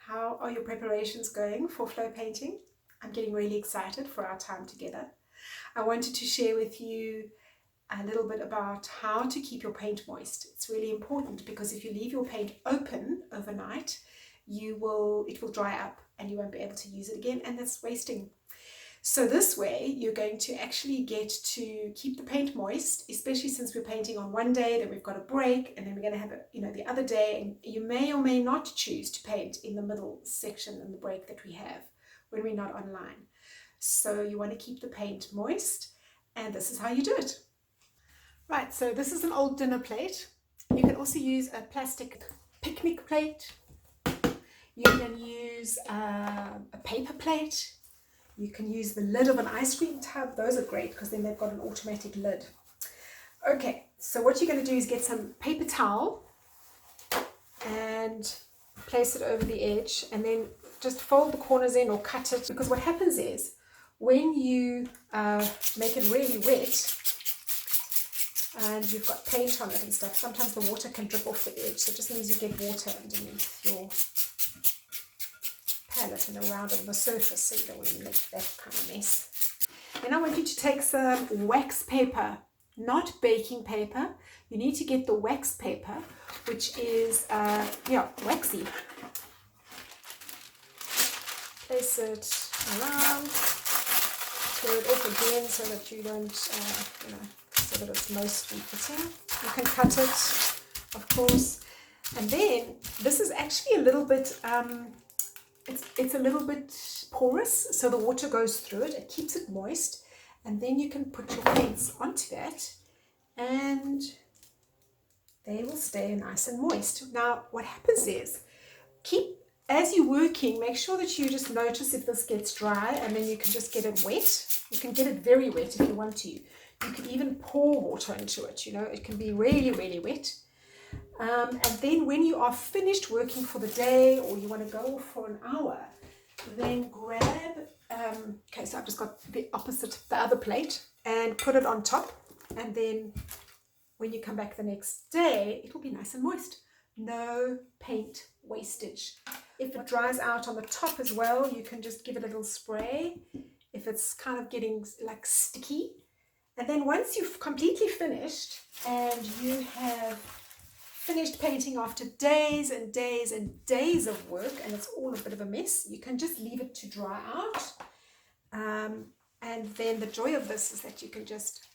How are your preparations going for flow painting? I'm getting really excited for our time together. I wanted to share with you a little bit about how to keep your paint moist. It's really important because if you leave your paint open overnight, it will dry up and you won't be able to use it again, and that's wasting. So this way you're going to actually get to keep the paint moist, especially since we're painting on one day, then we've got a break, and then we're going to have the other day, and you may or may not choose to paint in the middle section in the break that we have when we're not online. So you want to keep the paint moist, and this is how you do it. Right, so this is an old dinner plate. You can also use a plastic picnic plate. You can use a paper plate. You can use the lid of an ice cream tub. Those are great because then they've got an automatic lid. Okay, so what you're going to do is get some paper towel and place it over the edge, and then just fold the corners in or cut it, because what happens is when you make it really wet and you've got paint on it and stuff, sometimes the water can drip off the edge, so it just means you get water underneath your palette and around on the surface, so you don't want to make that kind of mess. Then I want you to take some wax paper, not baking paper. You need to get the wax paper, which is waxy. Place it around, tear it off again so that you don't, so that it's mostly fitting. You can cut it, of course, and then this is actually a little bit. It's a little bit porous, so the water goes through it. It keeps it moist, and then you can put your paints onto that, and they will stay nice and moist. Now, what happens is, as you're working, make sure that you just notice if this gets dry, and then you can just get it wet. You can get it very wet if you want to. You can even pour water into it. It can be really, really wet. And then when you are finished working for the day, or you want to go for an hour, then grab, so I've just got the other plate, and put it on top, and then when you come back the next day, it will be nice and moist. No paint wastage. If it dries out on the top as well, you can just give it a little spray if it's kind of getting like sticky. And then once you've completely finished and you have finished painting after days and days and days of work, and it's all a bit of a mess, you can just leave it to dry out. And then the joy of this is that you can just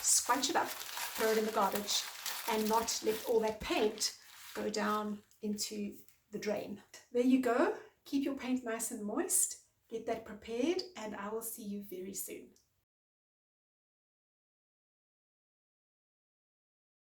scrunch it up, throw it in the garbage, and not let all that paint go down into the drain. There you go. Keep your paint nice and moist. Get that prepared, and I will see you very soon.